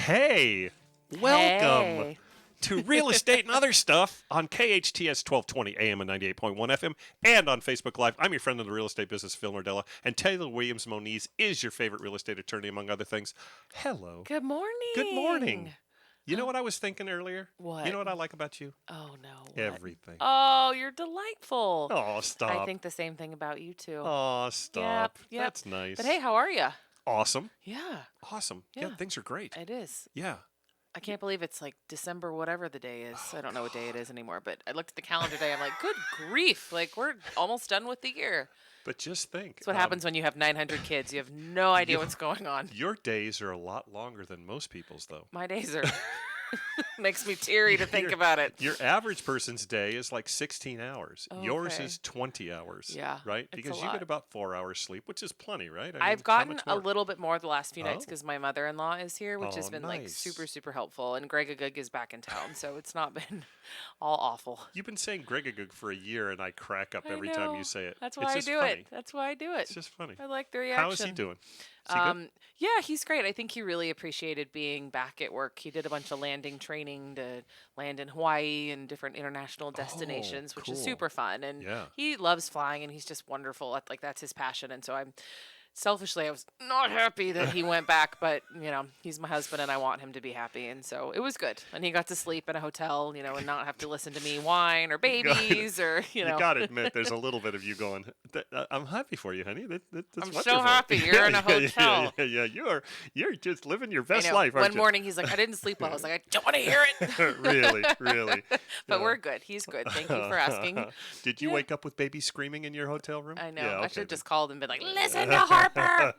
Hey, welcome Hey. to Real Estate and Other Stuff on KHTS 1220 AM and 98.1 FM and on Facebook Live. I'm your friend in the real estate business, Phil Nordella, and Taylor Williams Moniz is your favorite real estate attorney, among other things. Hello. Good morning. Good morning. You know what I was thinking earlier? What? You know what I like about you? Oh, no. What? Everything. Oh, you're delightful. Oh, stop. I think the same thing about you, too. Oh, stop. Yep. That's nice. But hey, how are you? Awesome. Yeah, Awesome. Yeah. Yeah, things are great. it is. Yeah. I can't believe it's like December, whatever the day is. I don't know what day it is anymore, but I looked at the calendar today. I'm like, good grief. Like, we're almost done with the year. But just think. That's what happens when you have 900 kids. You have no idea what's going on. Your days are a lot longer than most people's, though. My days are... Makes me teary to think Your- about it. Your average person's day is like 16 hours. Yours Okay. is 20 hours. Yeah, Right? it's a Because you lot. get about 4 hours sleep, which is plenty, right? I mean, I've how gotten much a more? little bit more the last few nights Oh. because my mother-in-law is here, which has Oh, been like nice. super, super helpful. And Greg Agug is back in town, so it's not been all awful. You've been saying Gregagug for a year, and I crack up I every time know. you say it. That's why it's I just do funny. it. That's why I do it. It's just funny. I like the reaction. How is he doing? Is he good? Yeah, he's great. I think he really appreciated being back at work. He did a bunch of landing training to land in Hawaii and different international destinations, which is cool. super fun. And Yeah. he loves flying, and he's just wonderful. Like, that's his passion. And so selfishly, I was not happy that he went back, but, he's my husband, and I want him to be happy. And so it was good. And he got to sleep in a hotel, and not have to listen to me whine or babies or, You got to admit, there's a little bit of you going, I'm happy for you, honey. That's I'm so wonderful." happy you're in a Yeah, hotel. Yeah. You're just living your best I know. life, aren't One you? morning, he's like, I didn't sleep well. I was like, I don't want to hear it. Really. But Yeah. we're good. He's good. Thank you for asking. Did you Yeah. wake up with baby screaming in your hotel room? I know. Yeah, I should okay have just called and been like, listen to Harper.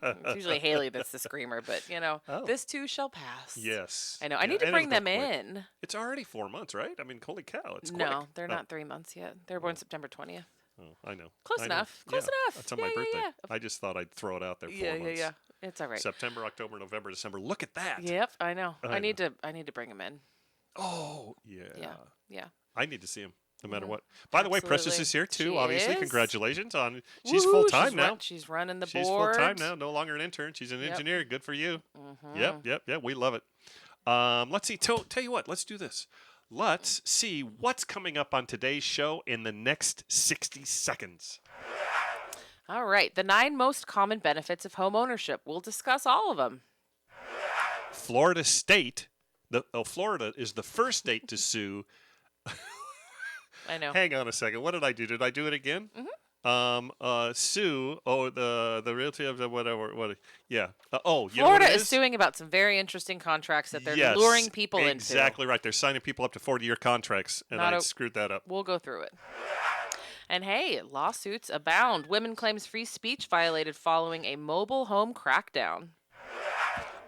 It's usually Haley that's the screamer, but, Oh. this too shall pass. Yes. I know. I Yeah, need to and bring it'll them go quick. in. It's already 4 months, right? I mean, holy cow, it's quick. No, they're Oh. not 3 months yet. They're born September 20th. Oh, I know. Close I know. enough. Close Yeah, enough. That's on Yeah, my yeah, birthday. yeah. I just thought I'd throw it out there. 4 months. Yeah. It's all right. September, October, November, December. Look at that. Yep, I know. I I need to bring them in. Oh, yeah. Yeah. I need to see him no matter Yeah, what. By the way, Precious absolutely. is here too. She Obviously, is. congratulations on. She's Woohoo, full time now. She's running the She's board. full time now. No longer an intern. She's an Yep. engineer. Good for you. Mhm. Yep. We love it. Let's see. Tell you what. Let's do this. Let's see what's coming up on today's show in the next 60 seconds. All right. The 9 most common benefits of home ownership. We'll discuss all of them. Florida State. Florida is the first state to sue. I know. Hang on a second. What did I do? Did I do it again? Sue. Oh, the realty of the whatever. What? Yeah. You know what Florida it is suing about some very interesting contracts that they're Yes, luring people into. Exactly right. They're signing people up to 40-year contracts, and Not I a- screwed that up. We'll go through it. And hey, lawsuits abound. Women claims free speech violated following a mobile home crackdown.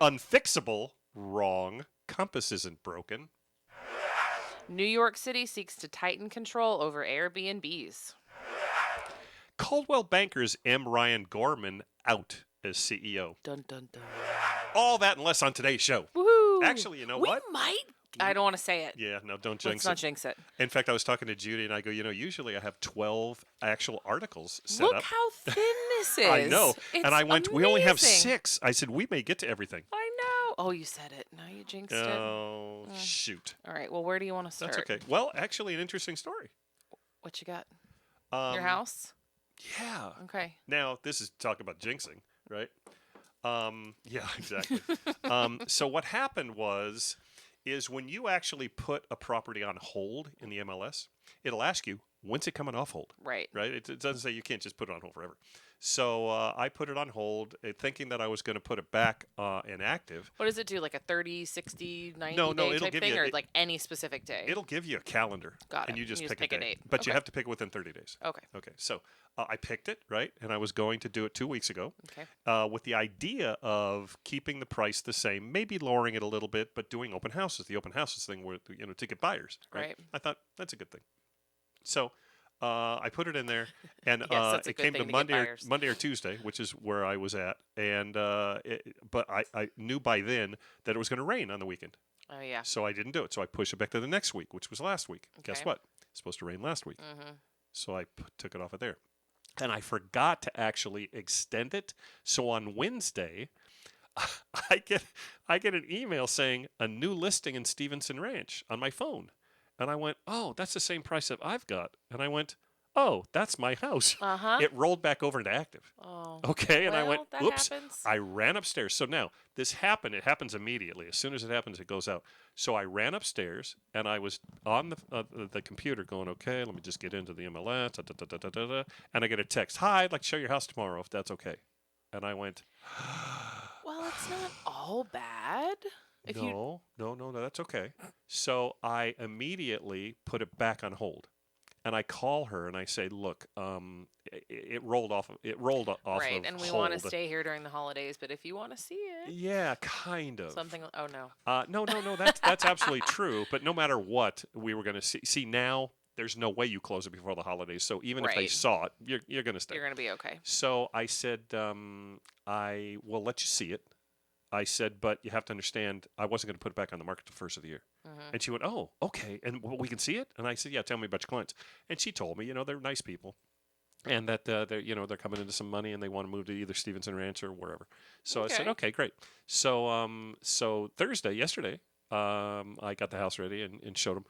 Unfixable. Wrong. Compass isn't broken. New York City seeks to tighten control over Airbnbs. Coldwell Bankers M. Ryan Gorman out as CEO. Dun dun dun. All that and less on today's show. Woohoo! Actually, you know we what? might. I don't want to say it. Yeah, no, don't Let's jinx not it. jinx it. In fact, I was talking to Judy, and I go, usually I have 12 actual articles set Look up. how thin this is. I know. It's And I went, we only have amazing. 6. I said, we may get to everything. I know. Oh, you said it. Now you jinxed it. Oh, shoot. All right. Well, where do you want to start? That's okay. Well, actually, an interesting story. What you got? Um, Your house? Yeah. Okay. Now, this is talk about jinxing, right? Yeah, exactly. So what happened is when you actually put a property on hold in the MLS, it'll ask you, when's it coming off hold? Right. Right? It doesn't say you can't just put it on hold forever. So I put it on hold, thinking that I was going to put it back inactive. What does it do? Like a 30, 60, 90 No, day it'll type give thing, you- or like any specific day? It'll give you a calendar. Got And it. you just You pick, just pick a a date. date. But you Okay. have to pick it within 30 days. Okay. Okay. So I picked it, right? And I was going to do it 2 weeks ago. Okay. With the idea of keeping the price the same, maybe lowering it a little bit, but doing open houses. The open houses thing where, to get buyers, right? Right. I thought that's a good thing. So I put it in there, and Yes, that's a it good came thing to to get Monday buyers. Monday or Tuesday, which is where I was at. And but I knew by then that it was going to rain on the weekend. Oh, yeah. So I didn't do it. So I pushed it back to the next week, which was last week. Guess Okay. what? It's supposed to rain last week. Mm-hmm. So I took it off of there. And I forgot to actually extend it. So on Wednesday, I get I get an email saying a new listing in Stevenson Ranch on my phone. And I went, "Oh, that's the same price that I've got." And I went, "Oh, that's my house." Uh-huh. It rolled back over into active. Oh. Okay, and I went, Well, that "Oops." happens. I ran upstairs. So now this happened. It happens immediately. As soon as it happens, it goes out. So I ran upstairs and I was on the computer going, "Okay, let me just get into the MLS." Da, da, da, da, da, da, da. And I get a text, "Hi, I'd like to show your house tomorrow if that's okay." And I went, Well, it's not all bad. If you No, no, no, no, that's okay. So I immediately put it back on hold, and I call her and I say, "Look, it rolled off. It rolled off right, of and we want hold. to stay here during the holidays, but if you want to see it, Yeah, kind of. something. Oh no. No, no, no. That's absolutely true. But no matter what, we were going to see. See now, there's no way you close it before the holidays. So even if they Right. saw it, you're going to stay. You're gonna be okay. So I said, I will let you see it. I said, but you have to understand, I wasn't going to put it back on the market the first of the year. Mm-hmm. And she went, "Oh, okay. And we can see it?" And I said, "Yeah, tell me about your clients." And she told me, they're nice people. And that they're coming into some money and they want to move to either Stevenson Ranch or wherever. So I said, Okay. "Okay, great." So yesterday, I got the house ready and showed them.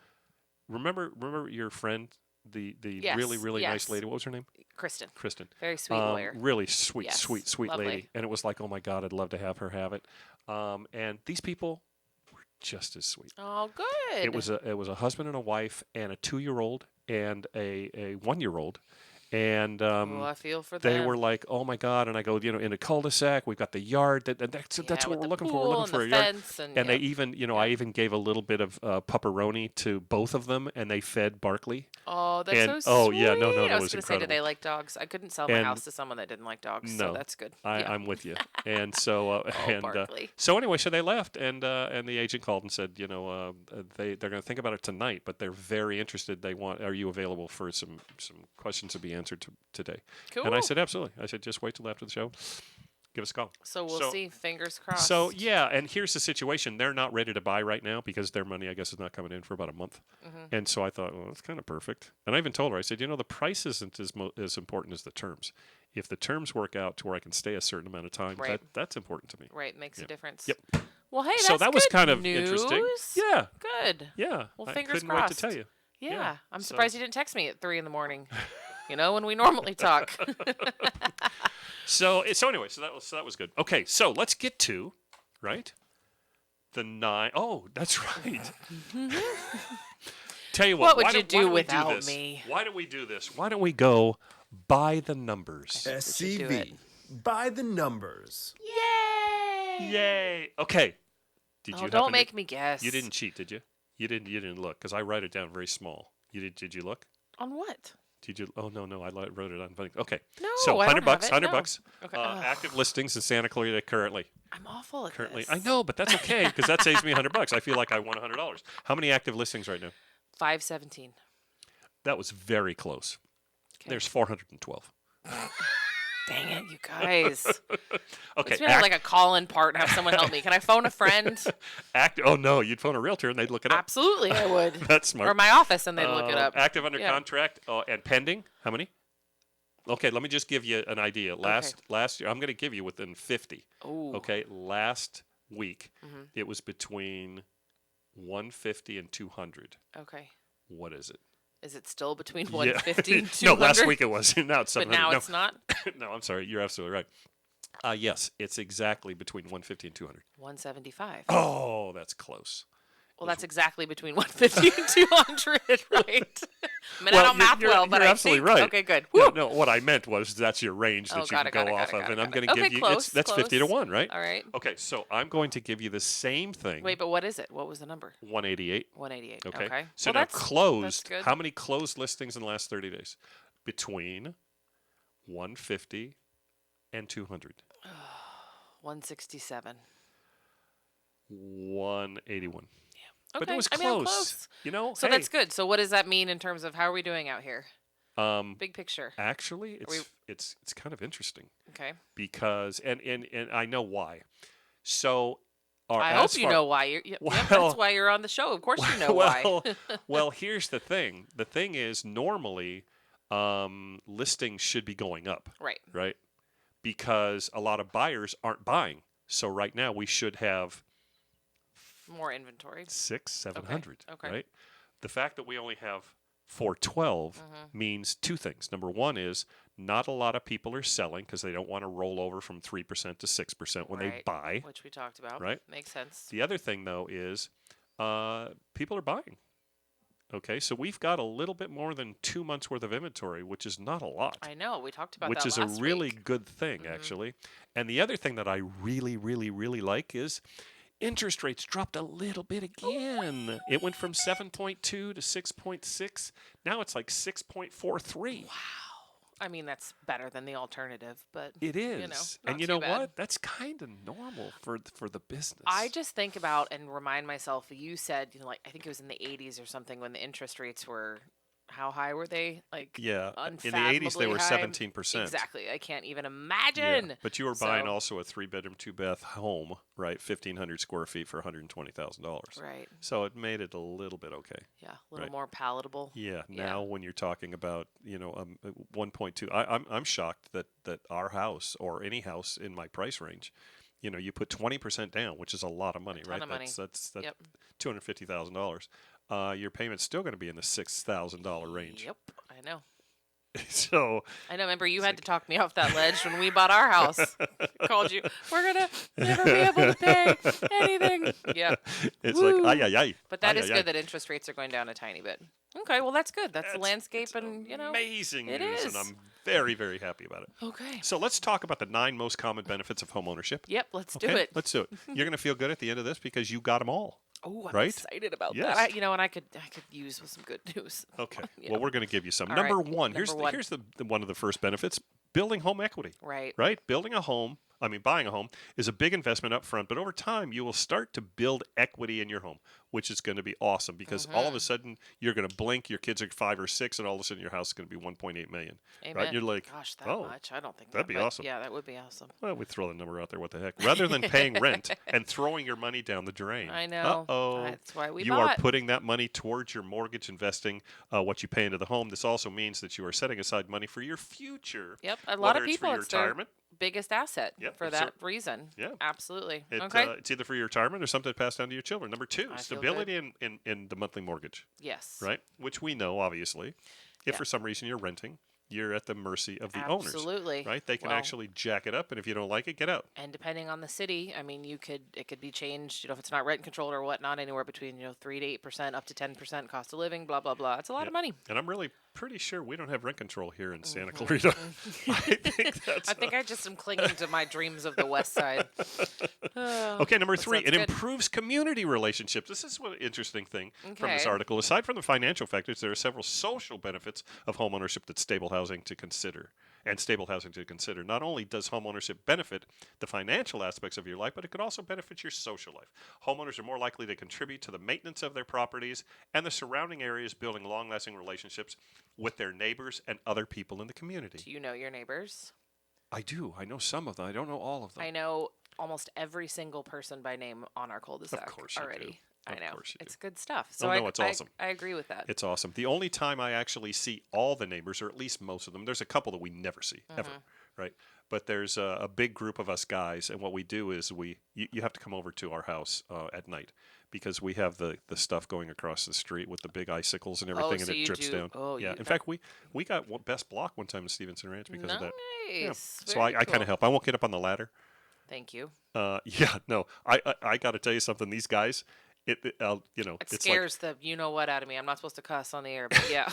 Remember your friend, the Yes. really nice Yes. lady. What was her name? Kristen, Kristen. very sweet lawyer. Really sweet, Yes, sweet lovely. lady. And it was like, oh my God, I'd love to have her have it. And these people were just as sweet. Oh, good. It was a husband and a wife and a 2-year-old and a 1-year-old. And Oh, I feel for they them. wut like, "Oh my God!" And I go, in a cul-de-sac, we've got the yard. That's Yeah, what with we're the looking for. We're pool looking and for the a yard. fence and And they yep. even, I even gave a little bit of pepperoni to both of them, and they fed Barkley. Oh, that's And so oh sweet. yeah, no, I it was was going to say, do incredible. they like dogs? I couldn't sell my And house to someone that didn't like dogs, so no, that's good. I'm with you. And so Barkley. so anyway, so they left, and the agent called and said, they're going to think about it tonight, but they're very interested. Are you available for some questions to be answered today? Cool. And I said, absolutely. I said, just wait till after the show. Give us a call. So we'll see. Fingers crossed. So yeah, and here's the situation: they're not ready to buy right now because their money, I guess, is not coming in for about a month. Mm-hmm. And so I thought, well, that's kind of perfect. And I even told her, I said, the price isn't as important as the terms. If the terms work out to where I can stay a certain amount of time, Right. that's important to me. Right, makes Yeah. a difference. Yep. Well, hey, that's So that was good kind of news. interesting. Yeah. Good. Yeah. Well, I fingers couldn't crossed. wait to tell you. Yeah. Yeah, I'm so- surprised you didn't text me at 3 a.m. When we normally talk. So anyway, so that was good. Okay, so let's get to right the 9. Oh, that's right. Tell you What what. would you do why don't we without this? me? Why don't we do this? Why don't we go by the numbers? should do it. SCV. By the numbers. Yay! Yay! Okay. Did Oh, you? don't happen make to, me guess. You didn't cheat, did you? You didn't look because I write it down very small. You did? Did you look? On what? Did you? Oh no, I wrote it on. Okay. No, So I don't have it. $100. No. $100. Okay. Active listings in Santa Clarita currently. I'm awful at Currently, this. I know, but that's okay because that saves me $100. I feel like I won $100. How many active listings right now? 517. That was very close. Okay. There's 412. Dang it, you guys. Okay. Makes me have like a call-in part and have someone help me. Can I phone a friend? Oh no, you'd phone a realtor and they'd look it up. Absolutely, I would. That's smart. Or my office and they'd look it up. Active under Yeah. contract and pending. How many? Okay, let me just give you an idea. Last year, I'm going to give you within 50. Ooh. Okay, last week Mhm. it was between 150 and 200. Okay. What is it? Is it still between Yeah. 150 and No, 200? last week it was. Now it's But 700. now No. it's not? No, I'm sorry. You're absolutely right. Yes, it's exactly between 150 and 200. 175. Oh, that's close. Well, that's exactly between 150 and 200, right? I mean, I don't math you're, well, but you're I absolutely think, right. Okay, good. Yeah, Woo! no, what I meant was that's your range that Oh, you got can it, got go it, off got it, of, got and it, I'm got going it. to Okay, give you close, that's 50 to close. 1, right? All right. Okay, so I'm going to give you the same thing. Wait, but what is it? What was the number? 188. 188. Okay. Okay. So well, now that's closed. good. How many closed listings in the last 30 days? Between 150 and 200. 167. 181. Okay. But it was I close. mean, I'm close. You know, So hey, that's good. So what does that mean in terms of how are we doing out here? Big picture. Actually, we- it's kind of interesting Okay. because and I know why. So I hope you know why. Yep, Well- that's why you're on the show. Of course you know why. well, here's the thing. The thing is normally listings should be going up, Right. right? Because a lot of buyers aren't buying. So right now we should have More inventory. 700, Okay. right? The fact that we only have 412 means two things. Number one is not a lot of people are selling because they don't want to roll over from 3% to 6% when they Right. buy, Which we talked about. right? Makes sense. The other thing, though, is people are buying. Okay, so we've got a little bit more than 2 months worth of inventory, which is not a lot. I know. We talked about Which that is a last really week. good thing, actually. And the other thing that I really, really, really like is interest rates dropped a little bit again. It went from 7.2 to 6.6. Now it's like 6.43. Wow. I mean, that's better than the alternative, but It is. you know, And not you too know bad. what? That's kind of normal for the business. I just think about and remind myself. You said, like I think it was in the 80s or something when the interest rates were. How high were they? Like Yeah, in the 80s they unfathomably were high? 17%. Exactly. I can't even Yeah, imagine. but you were buying So- also a 3-bedroom, 2-bath home, right? 1,500 square feet for $120,000. Right. So it made it a little bit okay. Yeah. A little Right. more palatable. Yeah. Yeah. Now when you're talking about 1.2, I'm shocked that our house or any house in my price range, you put 20% down, which is a lot of money, ton right? of money. That's Yep. $250,000. Your payment's still going to be in the $6,000 range. Yep. I know. So I know. Remember, you had to talk me off that ledge when we bought our house. Called you. We're gonna never be able to pay anything. Yeah. it's Woo. like ay ay ay. But that ay, is ay, good ay. that interest rates are going down a tiny bit. Okay. Well, that's good. That's the landscape, it's and amazing it news, is. and I'm very, very happy about it. Okay. So let's talk about the 9 most common benefits of home ownership. Yep. Let's do Okay? it. Let's do it. You're going to feel good at the end of this because you got them all. Oh, I'm right? excited about Yes. that. And I could use some good news. Okay. Yeah. Well, we're going to give you some. All Number right. one. Number one. Here's the one of the first benefits: building home equity. Right. Right? Buying a home is a big investment up front, but over time you will start to build equity in your home, which is going to be awesome because all of a sudden you're going to blink, your kids are 5 or 6, and all of a sudden your house is going to be 1.8 million. Amen. Right? You're like, gosh, that oh, much? I don't think that'd that, be but awesome. Yeah, that would be awesome. Well, we throw the number out there. What the heck? Rather than paying rent and throwing your money down the drain. I know. Uh-oh. That's why we you bought. are putting that money towards your mortgage, investing what you pay into the home. This also means that you are setting aside money for your future. Yep, a lot whether of it's people, for your it's their retirement. biggest asset Yep, for it's that reason. Yeah. Absolutely. It, Okay. it's either for your retirement or something to pass down to your children. Number 2, I feel stability in the monthly mortgage, Yes. right? Which we know, obviously. If Yeah. for some reason you're renting, you're at the mercy of the owners. Absolutely. Right? They can Well, actually jack it up, and if you don't like it, get out. And depending on the city, I mean, it could be changed. If it's not rent controlled or whatnot, anywhere between 3 to 8% up to 10% cost of living. Blah blah blah. It's a lot of money. And I'm really pretty sure we don't have rent control here in Santa Clarita. I think I just am clinging to my dreams of the West Side. Okay, number 3, sounds it good. improves community relationships. This is one interesting thing from this Okay. article. Aside from the financial factors, there are several social benefits of homeownership that stable housing to consider. Not only does homeownership benefit the financial aspects of your life, but it could also benefit your social life. Homeowners are more likely to contribute to the maintenance of their properties and the surrounding areas, building long-lasting relationships with their neighbors and other people in the community. Do you know your neighbors? I do. I know some of them. I don't know all of them. I know almost every single person by name on our cul-de-sac course you do. already. I Of know. course you do. It's good stuff. So no, it's awesome. I agree with that. It's awesome. The only time I actually see all the neighbors, or at least most of them, there's a couple that we never see, ever, right? But there's a big group of us guys, and what we do is you have to come over to our house at night because we have the stuff going across the street with the big icicles and everything, so and it you drips do- down. oh, yeah. you- In fact, we got best block one time in Stevenson Ranch because of that. Yeah. Nice. So I kind Very of help. I won't get up on the ladder. Thank you. Yeah, no, I got to tell you something. These guys, It it's like, scares the you know what out of me. I'm not supposed to cuss on the air, but yeah.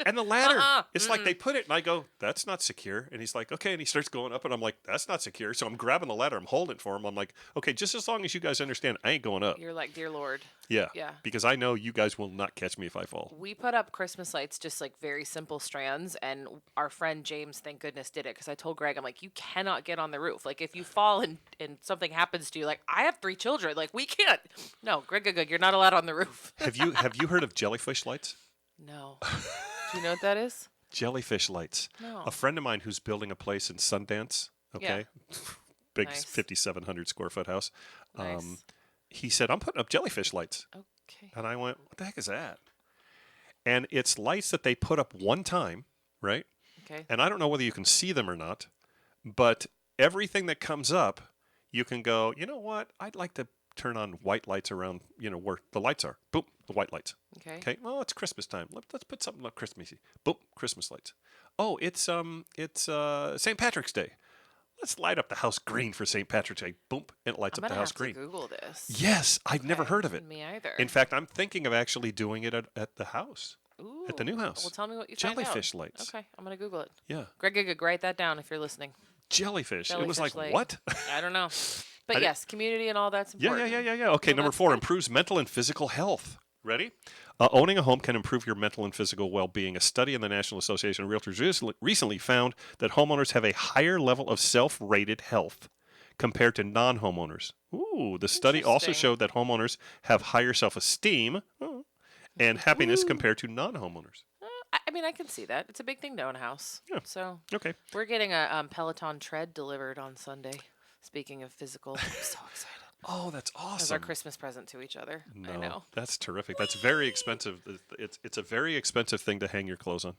and the ladder, Uh-uh, it's like they put it, and I go, that's not secure. And he's like, okay. And he starts going up, and I'm like, that's not secure. So I'm grabbing the ladder, I'm holding it for him. I'm like, okay, just as long as you guys understand, I ain't going up. You're like, dear Lord. Yeah. Yeah. Because I know you guys will not catch me if I fall. We put up Christmas lights, just like very simple strands, and our friend James, thank goodness, did it because I told Greg, I'm like, you cannot get on the roof. Like, if you fall and something happens to you, like, I have 3 children, like, we can't. No, Greg, you're not allowed on the roof. Have you heard of jellyfish lights? No. Do you know what that is? Jellyfish lights. No. A friend of mine who's building a place in Sundance. Okay. Big Nice. 5,700 square foot house. Nice. He said, I'm putting up jellyfish lights. Okay. And I went, what the heck is that? And it's lights that they put up one time, right? Okay. And I don't know whether you can see them or not, but everything that comes up, you can go, you know what? I'd like to turn on white lights around, where the lights are. Boom, the white lights. Okay. Okay. Well, it's Christmas time. Let's put something like Christmassy. Boom, Christmas lights. Oh, it's St. Patrick's Day. Let's light up the house green for St. Patrick's Day. Boom, and it lights I'm up the gonna house have green. to Google this. Yes, I've never Okay, heard of it. Me either. In fact, I'm thinking of actually doing it at the house, Ooh. at the new house. Well, tell me what you find Jellyfish out. lights. Okay, I'm gonna Google it. Yeah, Greg, write that down if you're listening. jellyfish. It was Jellyfish like light. what? I don't know, but I di- yes, community and all that's Yeah, important. yeah. Okay, Well, number that's 4 good. improves mental and physical health. Ready? Owning a home can improve your mental and physical well-being. A study in the National Association of Realtors recently found that homeowners have a higher level of self-rated health compared to non-homeowners. Ooh, the study also Interesting. showed that homeowners have higher self-esteem and happiness compared to non-homeowners. I mean, I can see that. It's a big thing to own a house. Yeah. So Okay. we're getting a Peloton tread delivered on Sunday. Speaking of physical, I'm so excited. Oh, that's As our awesome. Christmas present to each other. No, I know. that's terrific. That's very expensive. It's a very expensive thing to hang your clothes on.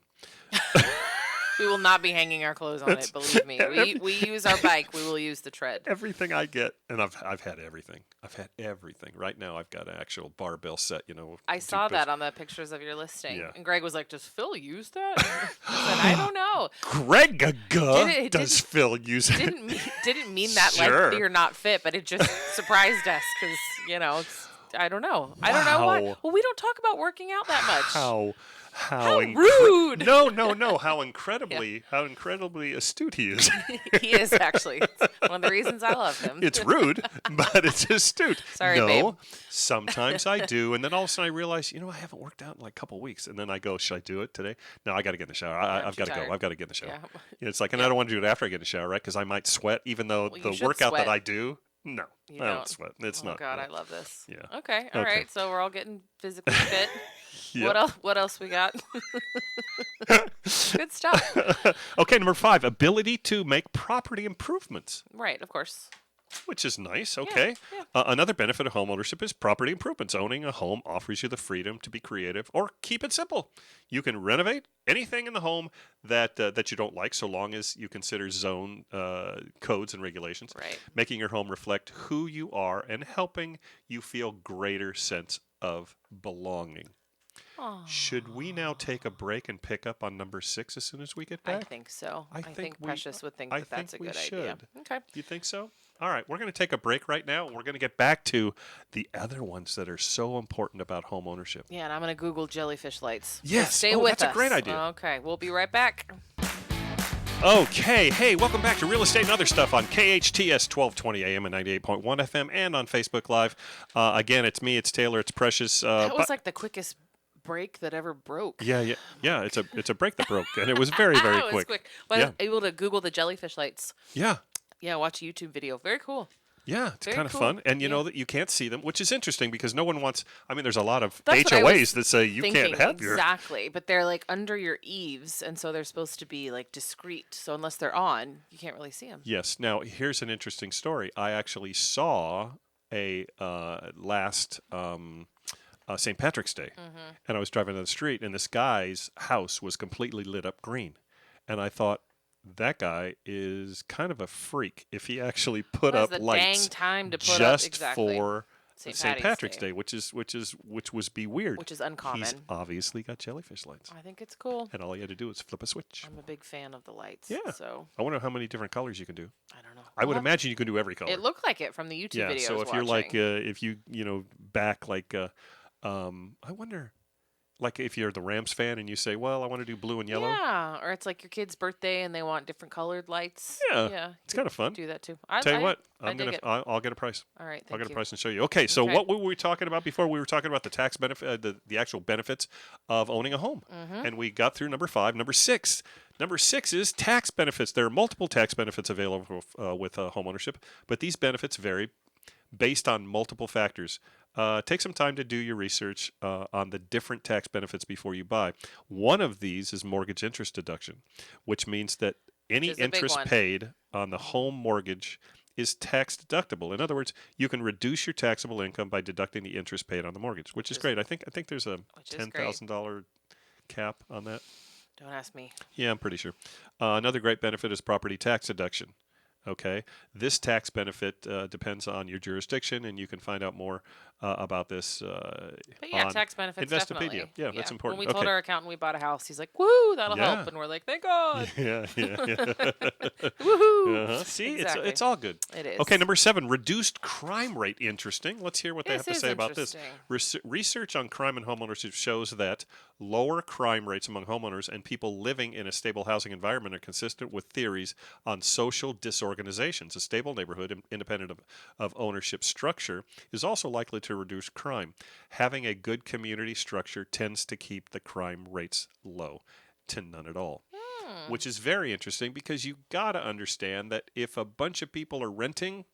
We will not be hanging our clothes on it. Believe me. We use our bike. We will use the tread. Everything I get, and I've had everything. I've had everything. Right now, I've got an actual barbell set. I do saw bits- that on the pictures of your listing. Yeah. And Greg was like, "Does Phil use that?" I said, "I don't know. Greg, it does didn't- Phil use it? Didn't mean that Sure. like you're not fit, but it just surprised us because I don't know. I don't know why. Wow. Well, we don't talk about working out that much. How rude. No. How incredibly astute he is. He is actually. It's one of the reasons I love him. It's rude, but it's astute. Sorry, no, babe. sometimes I do, and then all of a sudden I realize, I haven't worked out in like a couple of weeks, and then I go, should I do it today? No, I got to get in the shower. I've got to go. tired. I've got to get in the shower. Yeah. It's like, and I don't want to do it after I get in the shower, right? Because I might sweat, even though Well, you the should workout sweat. that I do, no, You I don't don't? sweat. It's Oh not. God, no. I love this. Yeah. Okay. All Okay. right. So we're all getting physically fit. Yep. What else we got? Good stuff. Okay, number 5, ability to make property improvements. Right. Of course. Which is nice, okay. yeah. Another benefit of homeownership is property improvements. Owning a home offers you the freedom to be creative or keep it simple. You can renovate anything in the home that you don't like, so long as you consider zone codes and regulations, Right. making your home reflect who you are and helping you feel greater sense of belonging. Aw. Should we now take a break and pick up on number 6 as soon as we get I back? think so. I I think think we- Precious would think I that that's a think good we idea. should. Okay. You think so? All right, we're going to take a break right now. We're going to get back to the other ones that are so important about home ownership. Yeah, and I'm gonna Google jellyfish lights. So Yes. stay Oh, with that's a us. great idea. Okay, we'll be right back. Okay, hey, welcome back to Real Estate and Other Stuff on KHTS 1220 AM and 98.1 FM and on Facebook Live. Again, it's me, it's Taylor, it's Precious. That was like the quickest break that ever broke. yeah. It's a break that broke, and it was very, very It was quick. But I was able to Google the jellyfish lights. Yeah. Yeah, watch a YouTube video. Very cool. Yeah, it's Very kind of cool. fun. And you Yeah. know that you can't see them, which is interesting because no one wants. I mean, there's a lot of That's what I HOAs was that say you Thinking, can't have your. exactly, but they're like under your eaves, and so they're supposed to be like discreet. So unless they're on, you can't really see them. Yes. Now, here's an interesting story. I actually saw a last St. Patrick's Day, Mm-hmm. and I was driving down the street, and this guy's house was completely lit up green, and I thought that guy is kind of a freak if he actually put That was up the lights dang time to put just up exactly. for St. St. Patty's Patrick's Day. Day, which was be weird. Which is uncommon. He's obviously got jellyfish lights, I think it's cool. and all you had to do was flip a switch. I'm a big fan of the lights. Yeah. So I wonder how many different colors you can do. I don't know. I would Well, imagine you can do every color. It looked like it from the YouTube yeah. video. I So was if you're like, watching. if you back like, I wonder, like if you're the Rams fan and you say, well, I want to do blue and yellow. Yeah, or it's like your kid's birthday and they want different colored lights. Yeah, Yeah. it's kind of fun. Do that too. Tell you what, I dig it. I'll get a price. All right. I'll Thank get a you. price and show you. Okay, so Okay. what were we talking about before? We were talking about the tax benefit, the actual benefits of owning a home, Mm-hmm. and we got through number 5. Number 6. Number 6 is tax benefits. There are multiple tax benefits available with home ownership, but these benefits vary based on multiple factors. Take some time to do your research on the different tax benefits before you buy. One of these is mortgage interest deduction, which means that any is the big interest one. paid on the home mortgage is tax deductible. In other words, you can reduce your taxable income by deducting the interest paid on the mortgage, which is great. I think there's a Which is great. $10,000 cap on that. Don't ask me. Yeah, I'm pretty sure. Another great benefit is property tax deduction. Okay, this tax benefit depends on your jurisdiction, and you can find out more about this But yeah, on tax benefits Investopedia. definitely. Yeah, that's important. When we Okay. told our accountant we bought a house, he's like, "Woo, that'll Yeah. help," and we're like, "Thank God." Yeah, yeah, yeah. Woohoo! See, Exactly. it's all good. It is. Okay, number 7, reduced crime rate. Interesting. Let's hear what they have to This is say about this. interesting. Research on crime and homeownership shows that lower crime rates among homeowners and people living in a stable housing environment are consistent with theories on social disorganizations. A stable neighborhood, independent of ownership structure, is also likely to reduce crime. Having a good community structure tends to keep the crime rates low to none at all. Which is very interesting because you got to understand that if a bunch of people are renting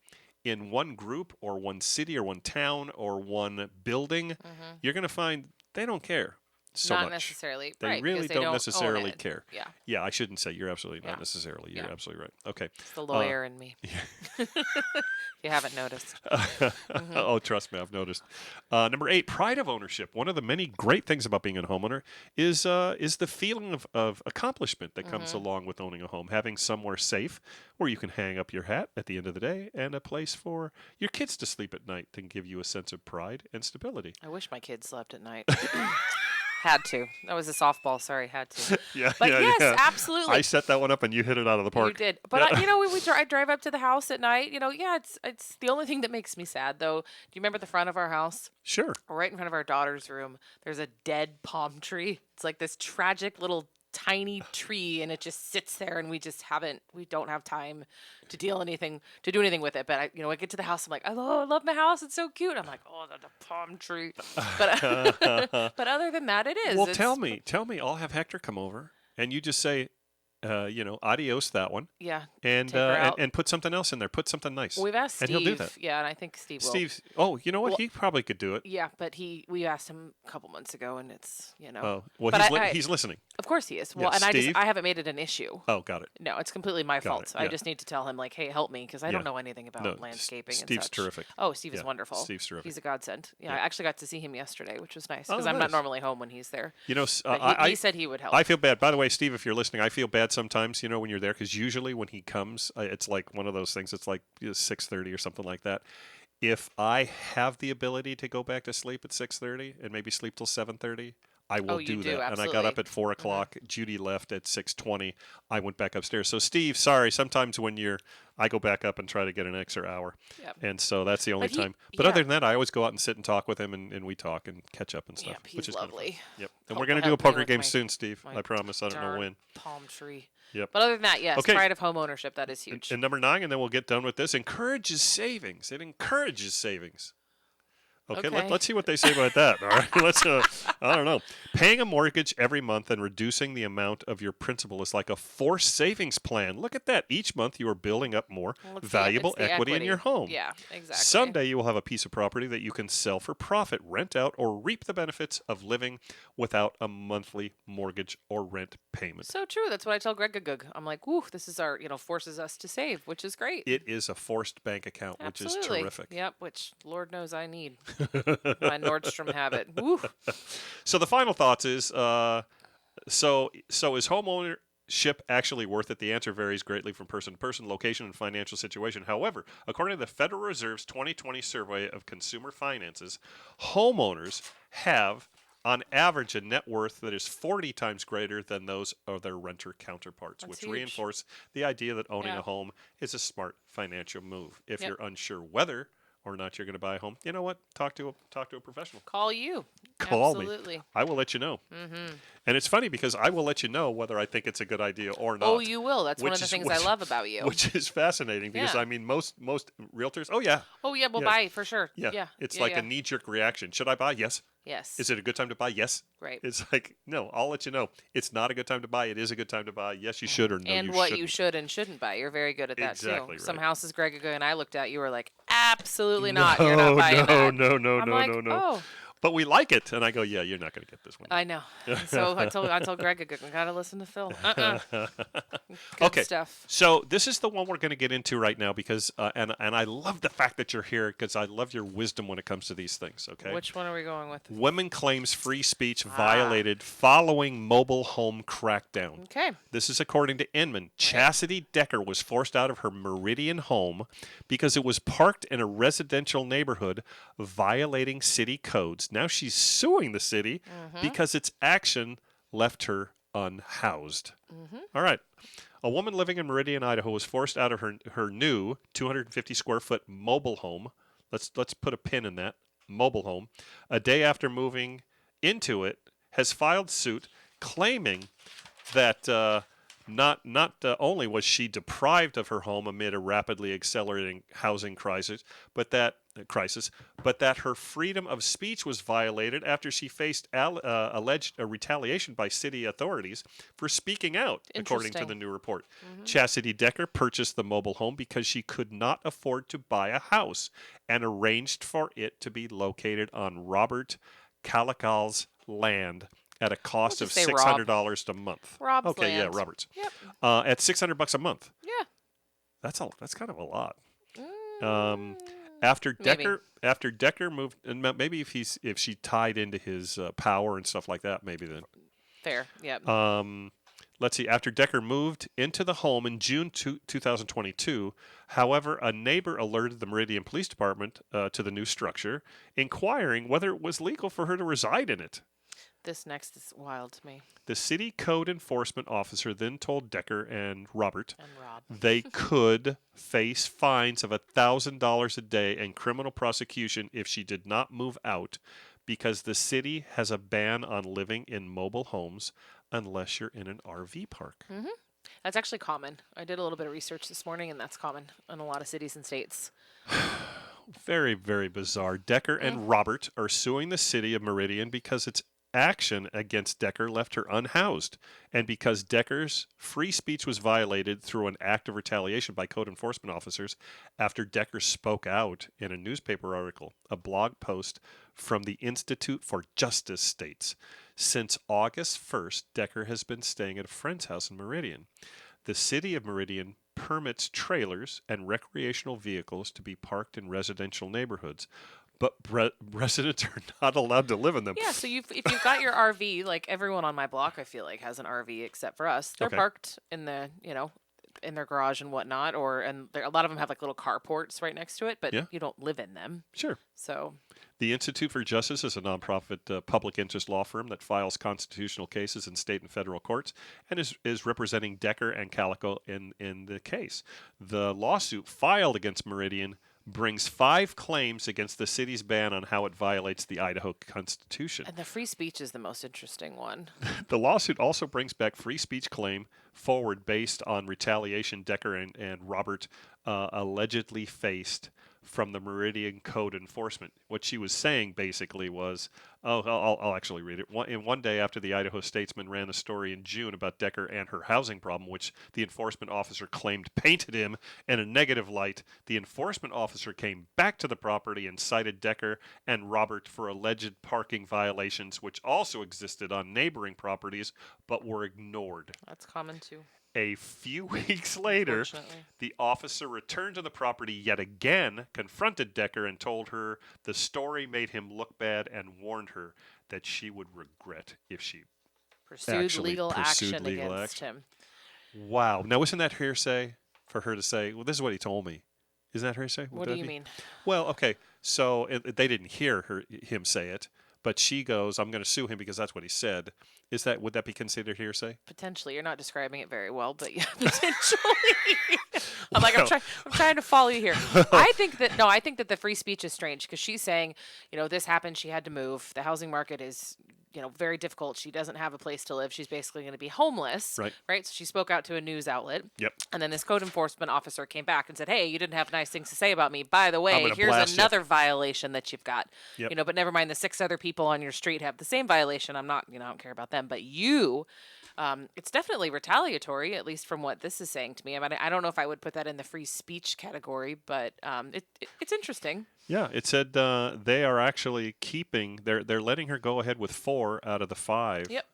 in one group or one city or one town or one building, you're going to find they don't care so Not much. necessarily. They right, really because they don't own necessarily it. care. Yeah. Yeah, I shouldn't say you're absolutely Yeah. not necessarily. You're Yeah. absolutely right. Okay. It's the lawyer in me. You haven't noticed. Oh, trust me, I've noticed. Number 8, pride of ownership. One of the many great things about being a homeowner is the feeling of accomplishment that comes along with owning a home. Having somewhere safe where you can hang up your hat at the end of the day and a place for your kids to sleep at night can give you a sense of pride and stability. I wish my kids slept at night. Had to. That was a softball. Sorry, had to. Yeah, But yeah, yes, yeah. absolutely. I set that one up and you hit it out of the park. You did, but I drive up to the house at night. Yeah, it's the only thing that makes me sad though. Do you remember the front of our house? Sure. Right in front of our daughter's room, there's a dead palm tree. It's like this tragic little tiny tree, and it just sits there, and we don't have time to do anything with it. But I get to the house, I'm like, oh, I love my house. It's so cute. I'm like, oh, the palm tree. But but other than that, it is. Well, tell me. I'll have Hector come over, and you just say, adios that one, Yeah. and take her out. and put something else in there. Put something nice. We've asked Steve. And he'll do that. Yeah, and I think Steve will. Steve's. Oh, you know what? Well- He probably could do it. Yeah, but we asked him a couple months ago, and it's Oh, well, But he's listening. of course he is. Well, Yeah, and Steve? I haven't made it an issue. Oh, got it. No, it's completely my Got fault. it, I yeah. just need to tell him like, hey, help me because I Yeah. don't know anything about No, landscaping. Steve's and such. terrific. Oh, Steve is Yeah, wonderful. Steve's terrific. He's a godsend. Yeah, Yeah. I actually got to see him yesterday, which was nice Oh, because I'm nice. not normally home when he's there. But he said he would help. I feel bad. By the way, Steve, if you're listening, I feel bad sometimes. When you're there, because usually when he comes, it's like one of those things. It's like 6:30 or something like that. If I have the ability to go back to sleep at 6:30 and maybe sleep till 7:30, I will you do do, that. And I got up absolutely. at 4:00. Judy left at 6:20. I went back upstairs. So Steve, sorry. Sometimes I go back up and try to get an extra hour, Yep. and so that's the only But he- time. But yeah. other than that, I always go out and sit and talk with him, and we talk and catch up and stuff, Yep, he's which is kinda fun. lovely. Yep. And Help- we're gonna do a help me poker with game my- soon, Steve. my I promise. I don't know darn when. Palm tree. Yep. But other than that, yes, Okay. pride of home ownership, that is huge. And number 9, and then we'll get done with this. Encourages savings. It encourages savings. Okay, Okay. let's see what they say about that. All right, let's. I don't know. Paying a mortgage every month and reducing the amount of your principal is like a forced savings plan. Look at that. Each month you are building up more Well, it's valuable the equity in your home. Yeah, exactly. Someday you will have a piece of property that you can sell for profit, rent out, or reap the benefits of living without a monthly mortgage or rent payment. So true. That's what I tell Greg Gug. I'm like, woo, this is our, forces us to save, which is great. It is a forced bank account, which is Absolutely. terrific. Yep, which Lord knows I need. My Nordstrom habit. Woo. So the final thoughts is so is homeownership actually worth it? The answer varies greatly from person to person, location, and financial situation. However, according to the Federal Reserve's 2020 survey of consumer finances, homeowners have on average a net worth that is 40 times greater than those of their renter counterparts, That's which huge. reinforce the idea that owning Yeah. a home is a smart financial move. If Yep. you're unsure whether or not you're going to buy a home, you know what? Talk to a professional. Call you. Call me. Absolutely. I will let you know. And it's funny because I will let you know whether I think it's a good idea or not. Oh, you will. That's one Which of the is- things I which- love about you. Which is fascinating because Yeah. I mean most realtors. Oh yeah, Oh, yeah, we'll yeah. buy for sure. yeah. Yeah. It's yeah, like yeah. a knee-jerk reaction. Should I buy? Yes. Yes. Is it a good time to buy? Yes. Right. It's like no. I'll let you know. It's not a good time to buy. It is a good time to buy. Yes, you should or no, and you what shouldn't. you should and shouldn't buy. You're very good at that Exactly too. Some right. houses Greg and I looked at, you were like, absolutely not. You're not buying no, that. no, no, I'm no, like, no, no. oh, but we like it. And I go, yeah, you're not going to get this one. I know. So I told Greg, I gotta listen to Phil. Good Okay. stuff. So this is the one we're going to get into right now because, and I love the fact that you're here because I love your wisdom when it comes to these things. Okay. Which one are we going with? Women claims free speech violated following mobile home crackdown. Okay. This is according to Inman. Chastity Decker was forced out of her Meridian home because it was parked in a residential neighborhood, violating city codes. Now she's suing the city because its action left her unhoused. All right. A woman living in Meridian, Idaho, was forced out of her new 250 square foot mobile home. Let's put a pin in that. Mobile home. A day after moving into it, has filed suit claiming that not only was she deprived of her home amid a rapidly accelerating housing crisis, but that her freedom of speech was violated after she faced alleged retaliation by city authorities for speaking out, according to the new report. Chastity Decker purchased the mobile home because she could not afford to buy a house and arranged for it to be located on Robert Caligal's land at a cost of just say $600 a month. Rob's okay, land. yeah, Robert's. Yep. At $600 a month. Yeah. That's kind of a lot. After Decker moved, and maybe if she tied into his power and stuff like that, maybe then. Fair. Yep. Let's see. After Decker moved into the home in June 2022, however, a neighbor alerted the Meridian Police Department to the new structure, inquiring whether it was legal for her to reside in it. This next is wild to me. The city code enforcement officer then told Decker and Robert And Rob. they could face fines of $1,000 a day and criminal prosecution if she did not move out, because the city has a ban on living in mobile homes unless you're in an RV park. That's actually common. I did a little bit of research this morning, and that's common in a lot of cities and states. Very, very bizarre. Decker and Robert are suing the city of Meridian because its action against Decker left her unhoused, and because Decker's free speech was violated through an act of retaliation by code enforcement officers after Decker spoke out in a newspaper article. A blog post from the Institute for Justice states, since August 1st, Decker has been staying at a friend's house in Meridian. The city of Meridian permits trailers and recreational vehicles to be parked in residential neighborhoods, but residents are not allowed to live in them. Yeah, so if you've got your RV, like everyone on my block, I feel like has an RV except for us. They're parked in the in their garage and whatnot, and a lot of them have like little carports right next to it, but you don't live in them. Sure. So the Institute for Justice is a nonprofit public interest law firm that files constitutional cases in state and federal courts and is representing Decker and Calico in the case. The lawsuit filed against Meridian brings 5 claims against the city's ban on how it violates the Idaho Constitution. And the free speech is the most interesting one. The lawsuit also brings back free speech claim forward based on retaliation Decker and Robert allegedly faced from the Meridian Code Enforcement. What she was saying basically was, I'll actually read it. One day after the Idaho Statesman ran a story in June about Decker and her housing problem, which the enforcement officer claimed painted him in a negative light, the enforcement officer came back to the property and cited Decker and Robert for alleged parking violations, which also existed on neighboring properties but were ignored. That's common too. A few weeks later, the officer returned to the property yet again, confronted Decker, and told her the story made him look bad and warned her that she would regret if she pursued legal action against him. Wow. Now, isn't that hearsay for her to say, well, this is what he told me? Isn't that hearsay? What do you mean? Well, okay. So they didn't hear him say it, but she goes, I'm going to sue him because that's what he said. Would that be considered hearsay? Potentially. You're not describing it very well, but yeah, potentially. I'm trying to follow you here. I think that the free speech is strange because she's saying, this happened, she had to move. The housing market is, very difficult. She doesn't have a place to live. She's basically going to be homeless. Right. So she spoke out to a news outlet. Yep. And then this code enforcement officer came back and said, hey, you didn't have nice things to say about me. By the way, here's another violation that you've got. Yep. But never mind, the 6 other people on your street have the same violation. I don't care about them. But you, it's definitely retaliatory, at least from what this is saying to me. I mean, I don't know if I would put that in the free speech category, but it's interesting. Yeah, it said they are actually keeping. They're letting her go ahead with 4 out of the 5. Yep.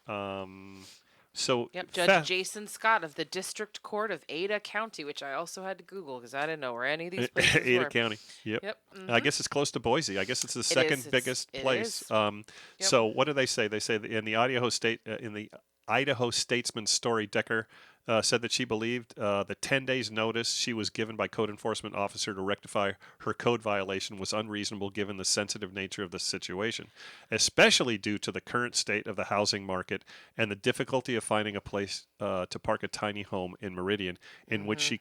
Um, so Yep. Judge Jason Scott of the District Court of Ada County, which I also had to Google because I didn't know where any of these places Ada were. County. Yep. Yep. I guess it's close to Boise. I guess it's the It is. second biggest It place. is. Yep. So what do they say? They say that in the Idaho Statesman story, Decker said that she believed the 10 days notice she was given by code enforcement officer to rectify her code violation was unreasonable given the sensitive nature of the situation, especially due to the current state of the housing market and the difficulty of finding a place to park a tiny home in Meridian in which she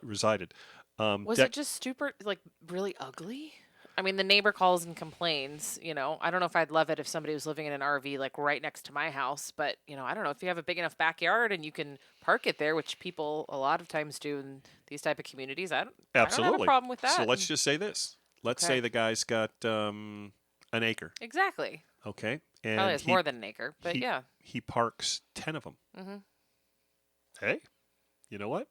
resided. Was it just stupid, like really ugly? I mean, the neighbor calls and complains. I don't know if I'd love it if somebody was living in an RV like right next to my house, but I don't know if you have a big enough backyard and you can park it there, which people a lot of times do in these type of communities. I don't have Absolutely. a problem with that. So let's just say this. Let's say the guy's got an acre. Exactly. Okay. And Probably has more than an acre, but he, yeah. he parks 10 of them. Mm-hmm. Hey, you know what?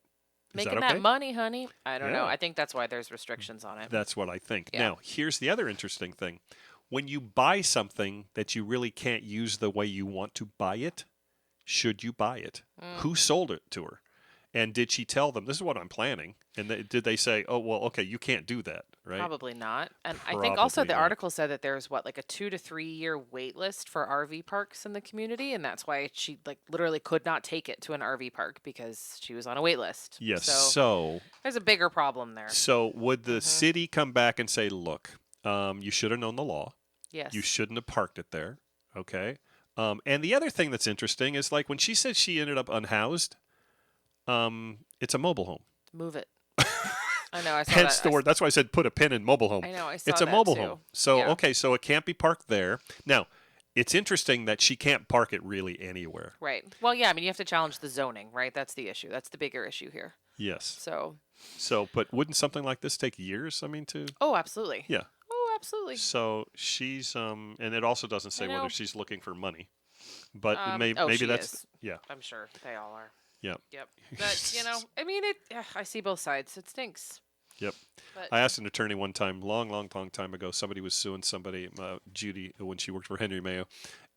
Is Making that okay? money, honey. I don't know. Yeah. I think that's why there's restrictions on it. That's what I think. Yeah. Now, here's the other interesting thing. When you buy something that you really can't use the way you want to buy it, should you buy it? Who sold it to her? And did she tell them, this is what I'm planning? And did they say, oh, well, okay, you can't do that, right? Probably not. And I think also Probably the not. article said that there's like a 2 to 3 year wait list for RV parks in the community, and that's why she like literally could not take it to an RV park because she was on a wait list. Yes. So So there's a bigger problem there. would the city come back and say, look, you should have known the law. Yes. You shouldn't have parked it there. Okay. And the other thing that's interesting is like when she said she ended up unhoused, it's a mobile home. Move it. I know. I saw Hence that. the word. That's why I said put a pin in mobile home. I know. I saw It's a that mobile too. home. So, Yeah. okay, so it can't be parked there. Now, it's interesting that she can't park it really anywhere. Right. Well, yeah. I mean, you have to challenge the zoning, right? That's the issue. That's the bigger issue here. Yes. So. But wouldn't something like this take years? I mean, to. Oh, absolutely. Yeah. Oh, absolutely. So she's and it also doesn't say I know. whether she's looking for money, but maybe she that's is. yeah. I'm sure they all are. Yeah. Yep. But I mean, I see both sides. It stinks. Yep. But I asked an attorney one time, long time ago. Somebody was suing somebody, Judy, when she worked for Henry Mayo,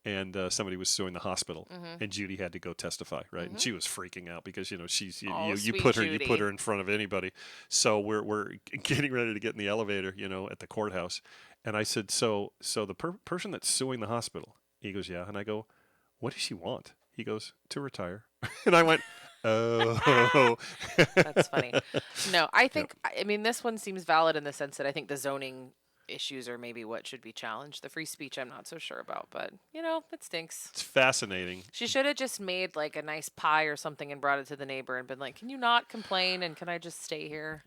and somebody was suing the hospital, and Judy had to go testify, right? And she was freaking out because she's you sweet put Judy. her in front of anybody. So we're getting ready to get in the elevator, at the courthouse, and I said, so the person that's suing the hospital, he goes, yeah, and I go, what does she want? He goes, to retire, and I went. Oh, That's funny. No, I think, I mean, this one seems valid in the sense that I think the zoning issues are maybe what should be challenged. The free speech, I'm not so sure about, but, it stinks. It's fascinating. She should have just made like a nice pie or something and brought it to the neighbor and been like, can you not complain and can I just stay here?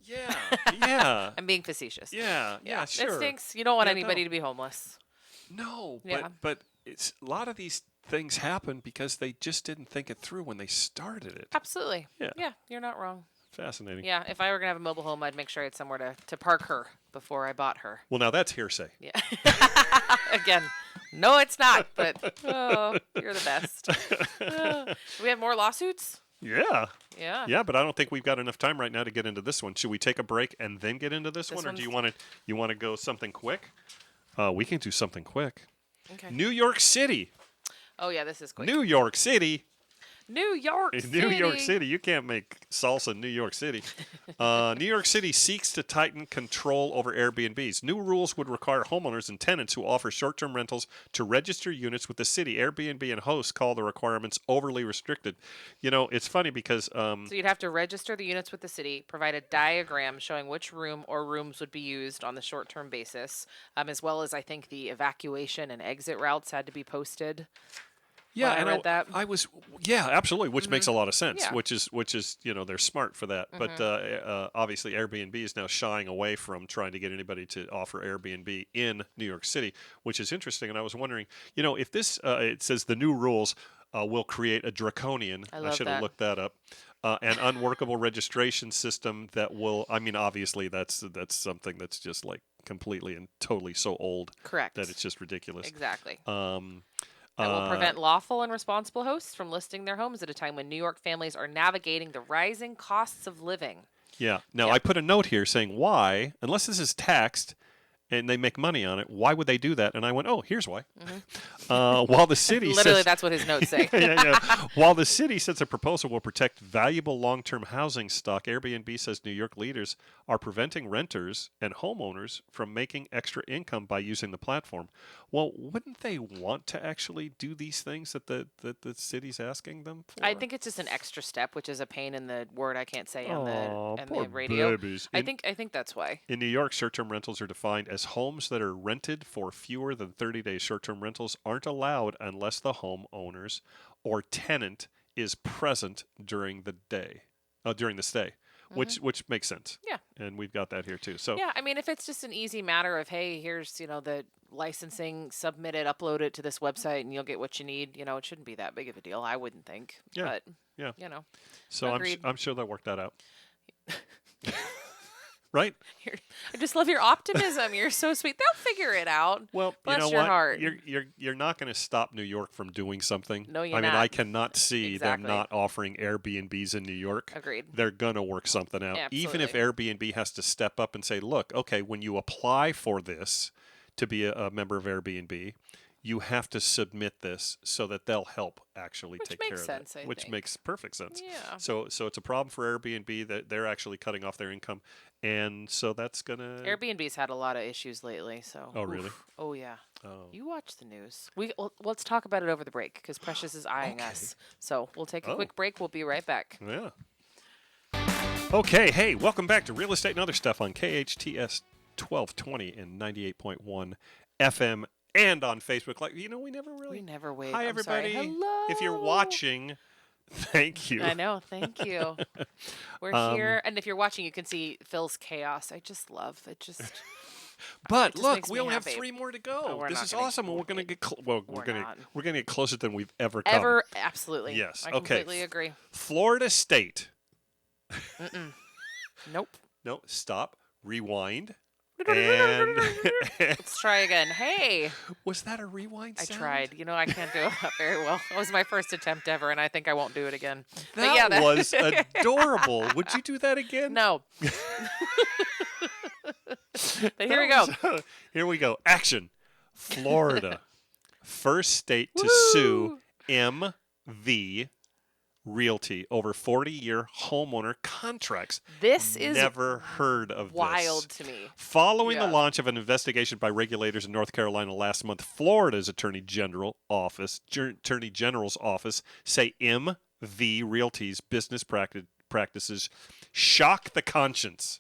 Yeah, yeah, I'm being facetious. yeah, sure. It stinks. You don't want Yeah, anybody no. to be homeless. No, Yeah. but it's a lot of these things happen because they just didn't think it through when they started it. Absolutely. Yeah. Yeah, you're not wrong. Fascinating. Yeah, if I were going to have a mobile home, I'd make sure I had somewhere to park her before I bought her. Well, now that's hearsay. Yeah. Again, no, it's not, but you're the best. Do we have more lawsuits? Yeah. Yeah. Yeah, but I don't think we've got enough time right now to get into this one. Should we take a break and then get into this one, or do you want to go something quick? We can do something quick. Okay. New York City. Oh, yeah, this is quick. New York City. New York City. New York City. You can't make salsa in New York City. New York City seeks to tighten control over Airbnbs. New rules would require homeowners and tenants who offer short-term rentals to register units with the city. Airbnb and hosts call the requirements overly restricted. It's funny because... So you'd have to register the units with the city, provide a diagram showing which room or rooms would be used on the short-term basis, as well as I think the evacuation and exit routes had to be posted. Yeah, when I read that. I was absolutely, which makes a lot of sense. Yeah. Which is they're smart for that. But obviously, Airbnb is now shying away from trying to get anybody to offer Airbnb in New York City, which is interesting. And I was wondering, if this it says the new rules will create a draconian. I I love should have that. looked that up. An unworkable registration system that will. I mean, obviously, that's something that's just like completely and totally so old Correct. that it's just ridiculous. Exactly. Um, That will prevent lawful and responsible hosts from listing their homes at a time when New York families are navigating the rising costs of living. Yeah. Now, Yeah. I put a note here saying why, unless this is taxed and they make money on it, why would they do that? And I went, oh, here's why. While the city Literally, says, that's what his notes say. While the city says a proposal will protect valuable long-term housing stock, Airbnb says New York leaders are preventing renters and homeowners from making extra income by using the platform. Well, wouldn't they want to actually do these things that the city's asking them for? I think it's just an extra step, which is a pain in the word I can't say on Aw, the poor radio. babies. I think that's why. In New York, short-term rentals are defined as homes that are rented for fewer than 30 days. Short-term rentals aren't allowed unless the homeowners or tenant is present during the stay, which makes sense. Yeah. And we've got that here too. So Yeah, I mean, if it's just an easy matter of, hey, here's, the licensing, submit it, upload it to this website, and you'll get what you need, it shouldn't be that big of a deal, I wouldn't think. Yeah, But, yeah. Agreed. I'm sure they'll work that out. Right? I just love your optimism. You're so sweet. They'll figure it out. Well, Bless you know your what? heart. You're not going to stop New York from doing something. No, you're I mean, not. I cannot see Exactly. them not offering Airbnbs in New York. Agreed. They're going to work something out. Even if Airbnb has to step up and say, look, okay, when you apply for this to be a member of Airbnb, you have to submit this so that they'll help actually take care of that. Which makes perfect sense. Yeah. So it's a problem for Airbnb that they're actually cutting off their income. And so that's going to... Airbnb's had a lot of issues lately, so. Oh, really? Oh, yeah. Oh. You watch the news. Let's talk about it over the break, because Precious is eyeing us. So we'll take a quick break. We'll be right back. Yeah. Okay, hey, welcome back to Real Estate and Other Stuff on KHTS 1220 and 98.1 FM and on Facebook. We never really... We never wait. Hi, I'm everybody. Sorry. Hello. If you're watching... Thank you. I know. Thank you. We're here. And if you're watching, you can see Phil's chaos. I just love it. But just look, makes we me only have happy. 3 more to go. we're This not is gonna- awesome. And we're going to get we're going to get closer than we've ever come. Ever, absolutely. Yes. I Okay. completely agree. Florida State. Nope. No, stop. Rewind. And Let's try again. Hey, was that a rewind I sound? tried. I can't do that very well. It was my first attempt ever, and I think I won't do it again. That, but yeah, was adorable. Would you do that again? No. But here we go. Here we go. Action. Florida. First state to sue MV Realty over 40-year homeowner contracts. This is never heard of wild this. to me. Following the Yeah. launch of an investigation by regulators in North Carolina last month, Florida's Attorney General's office say MV Realty's business practices shock the conscience.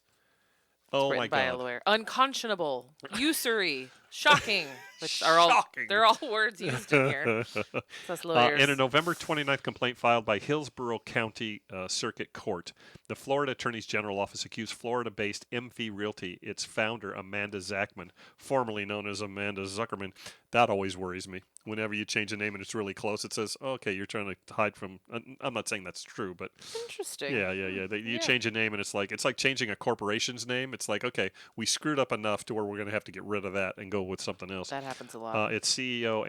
Oh Written my by a God. lawyer. Unconscionable, usury, shocking, which are all Shocking. they're all words used in here. Us lawyers. In a November 29th complaint filed by Hillsborough County Circuit Court, the Florida Attorney's General Office accused Florida-based MV Realty, its founder Amanda Zachman, formerly known as Amanda Zuckerman. That always worries me. Whenever you change a name and it's really close, it says, oh, okay, you're trying to hide from... I'm not saying that's true, but... Interesting. Yeah. You change a name and it's like changing a corporation's name. It's like, okay, we screwed up enough to where we're going to have to get rid of that and go with something else. That happens a lot. Its CEO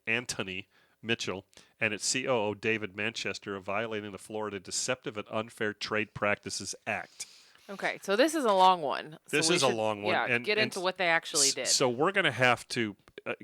Anthony Mitchell and its COO David Manchester are violating the Florida Deceptive and Unfair Trade Practices Act. Okay, so this is a long one. This is a long one. Yeah, and, get into what they actually did. So we're going to have to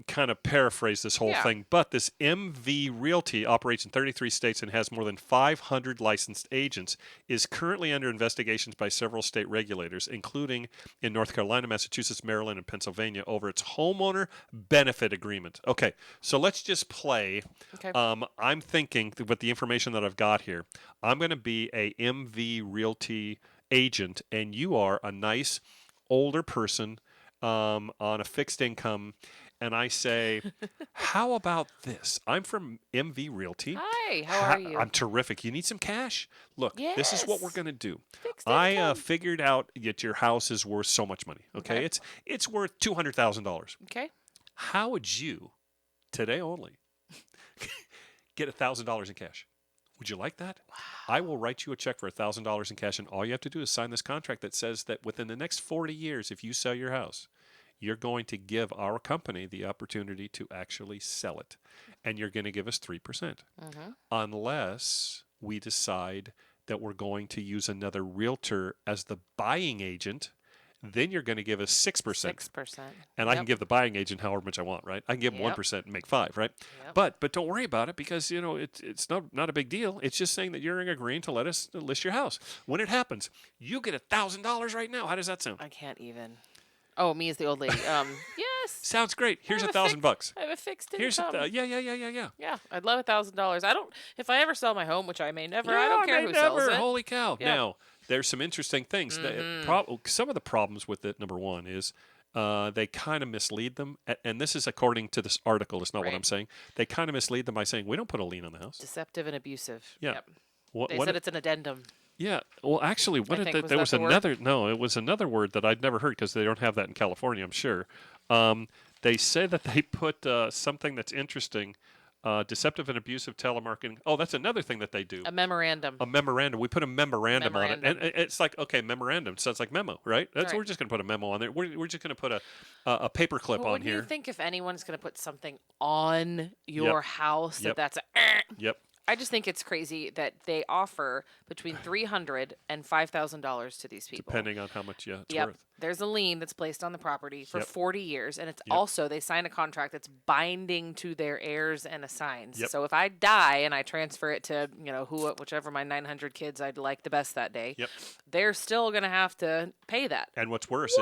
kind of paraphrase this whole thing. But this MV Realty operates in 33 states and has more than 500 licensed agents, is currently under investigations by several state regulators, including in North Carolina, Massachusetts, Maryland, and Pennsylvania, over its homeowner benefit agreement. Okay, so let's just play. Okay. I'm thinking with the information that I've got here, I'm going to be a MV Realty agent, and you are a nice older person on a fixed income. And I say, how about this? I'm from MV Realty. Hi, how are you? I'm terrific. You need some cash? Look, this is what we're Yes. going to do. Fixed I income. figured out that your house is worth so much money. Okay, Okay. it's worth $200,000. Okay. How would you, today only, get $1,000 in cash? Would you like that? Wow. I will write you a check for $1,000 in cash, and all you have to do is sign this contract that says that within the next 40 years, if you sell your house, you're going to give our company the opportunity to actually sell it. And you're going to give us 3%. Unless we decide that we're going to use another realtor as the buying agent, then you're going to give us 6%. 6%. And I can give the buying agent however much I want, right? I can give them 1% and make 5, right? Yep. But don't worry about it because, it's not a big deal. It's just saying that you're agreeing to let us list your house. When it happens, you get $1,000 right now. How does that sound? I can't even. Oh, me as the old lady. Yes. Sounds great. Here's $1,000. I have a fixed Here's income. yeah. Yeah, I'd love $1,000. I don't. If I ever sell my home, which I may never, I Yeah, don't care may who never. sells it. Holy cow! Yeah. Now there's some interesting things. Some of the problems with it. Number one is they kind of mislead them, and this is according to this article. It's not what Right. I'm saying. They kind of mislead them by saying we don't put a lien on the house. Deceptive and abusive. Yeah. Yep. What, They what said it's an addendum. Yeah. Well, actually, what I did think, there was was that the word? another. No, it was another word that I'd never heard because they don't have that in California. I'm sure. They say that they put something that's interesting. Deceptive and abusive telemarketing. Oh, that's another thing that they do. A memorandum. A memorandum. We put a memorandum on it, and Memorandum. it's like, okay, memorandum sounds like memo, right? Right. We're just going to put a memo on there. We're just going to put a paper clip But on wouldn't here. you think if anyone's going to put something on your house Yep. that's a Yep. I just think it's crazy that they offer between $300 and $5,000 to these people. Depending on how much it's Yep. worth. There's a lien that's placed on the property for Yep. 40 years, and it's Yep. also they sign a contract that's binding to their heirs and assigns. Yep. So if I die and I transfer it to whichever my 900 kids I'd like the best that day, Yep. they're still gonna have to pay that. And what's worse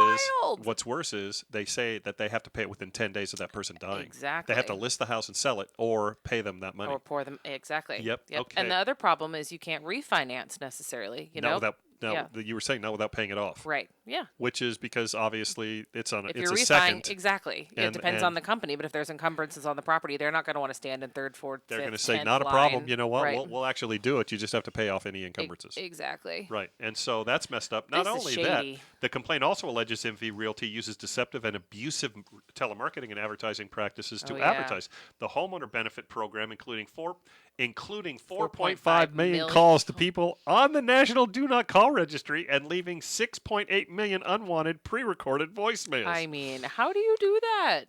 is they say that they have to pay it within 10 days of that person dying. Exactly. They have to list the house and sell it, or pay them that money. Or pour them exactly. Yep, okay. And the other problem is you can't refinance necessarily. You know. Yeah. You were saying not without paying it off. Right. Yeah. Which is because obviously it's on. If It's you're a second. exactly. It and- depends and- on the company, but if there's encumbrances on the property, they're not going to want to stand in third, fourth, They're fifth, going to say 10th not a problem. line. You know what? Right. We'll actually do it. You just have to pay off any encumbrances. Exactly. Right, and so that's messed up. Not This is only that, shady. the complaint also alleges MV Realty uses deceptive and abusive telemarketing and advertising practices to Oh, yeah. advertise the homeowner benefit program, including 4.5 4.5 million million. calls to people on the National Do Not Call Registry, and leaving 6.8 million unwanted pre-recorded voicemails. I mean, how do you do that?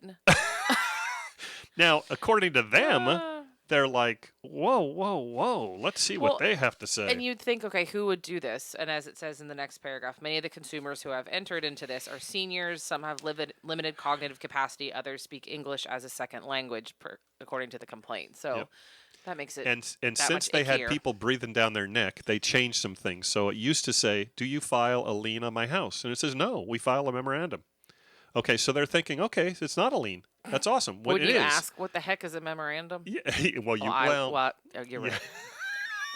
Now, according to them, Uh, they're like, whoa, let's see Well, what they have to say. And you'd think, okay, who would do this? And as it says in the next paragraph, many of the consumers who have entered into this are seniors. Some have limited cognitive capacity. Others speak English as a second language, according to the complaint. So Yep. that makes it And that since much they had ickier. people breathing down their neck, they changed some things. So it used to say, "Do you file a lien on my house?" And it says, "No, we file a memorandum." Okay, so they're thinking, "Okay, it's not a lien. That's awesome." What Would it you is? ask what the heck is a memorandum? Yeah, well, you You're right.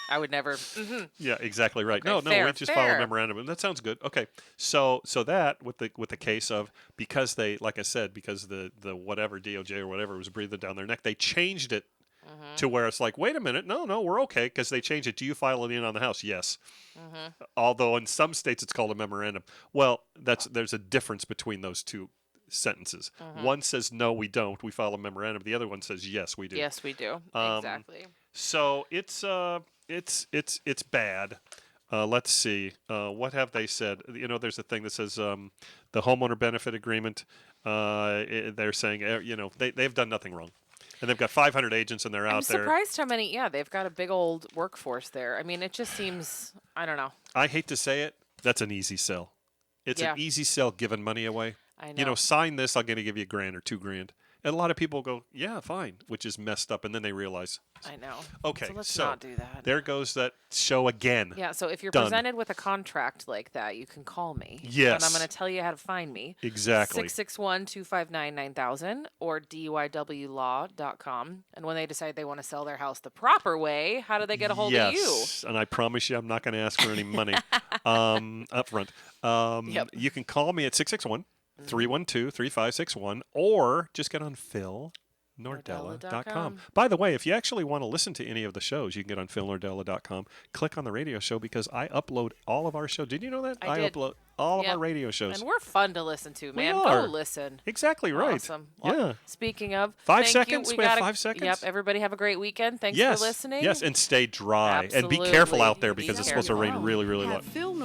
I would never. Mhm. yeah, exactly right. Okay, No, fair, we just file a fair. memorandum, and that sounds good. Okay, so that with the case of, because they, like I said, because the whatever DOJ or whatever was breathing down their neck, they changed it Mm-hmm. to where it's like, wait a minute, no, we're okay, because they changed it. Do you file a lien on the house? Yes. Mm-hmm. Although in some states it's called a memorandum. Well, there's a difference between those two sentences. Mm-hmm. One says no, we don't. We file a memorandum. The other one says yes, we do. Yes, we do. Um, Exactly. So it's bad. Let's see. What have they said? There's a thing that says the homeowner benefit agreement. They're saying they've done nothing wrong, and they've got 500 agents and they're I'm out there. surprised how many. Yeah, they've got a big old workforce there. I mean, it just seems. I don't know. I hate to say it, that's an easy sell. It's Yeah. an easy sell giving money away. I know. Sign this, I'm going to give you $1,000 or $2,000. And a lot of people go, yeah, fine, which is messed up. And then they realize, I know. okay, So let's so not do that. there goes that show again. Yeah, so if you're Done. presented with a contract like that, you can call me. Yes. And I'm going to tell you how to find me. Exactly. 661-259-9000 or DUIWlaw.com. And when they decide they want to sell their house the proper way, how do they get a hold of you? Yes, and I promise you I'm not going to ask for any money up front. Yep. You can call me at 661-312-3561 or just get on philnordella.com. By the way, if you actually want to listen to any of the shows, you can get on philnordella.com. Click on the radio show because I upload all of our shows. Did you know that? I did. Upload all of Yep. our radio shows. And we're fun to listen to, man. are. Go listen. Exactly right. Awesome. Yeah. Well, speaking of, 5 thank seconds? You. We have gotta- 5 seconds? Yep. Everybody have a great weekend. Thanks Yes. for listening. Yes, and stay dry. And be careful Absolutely. out there Be because it's supposed to rain careful. really, really Have loud. Phil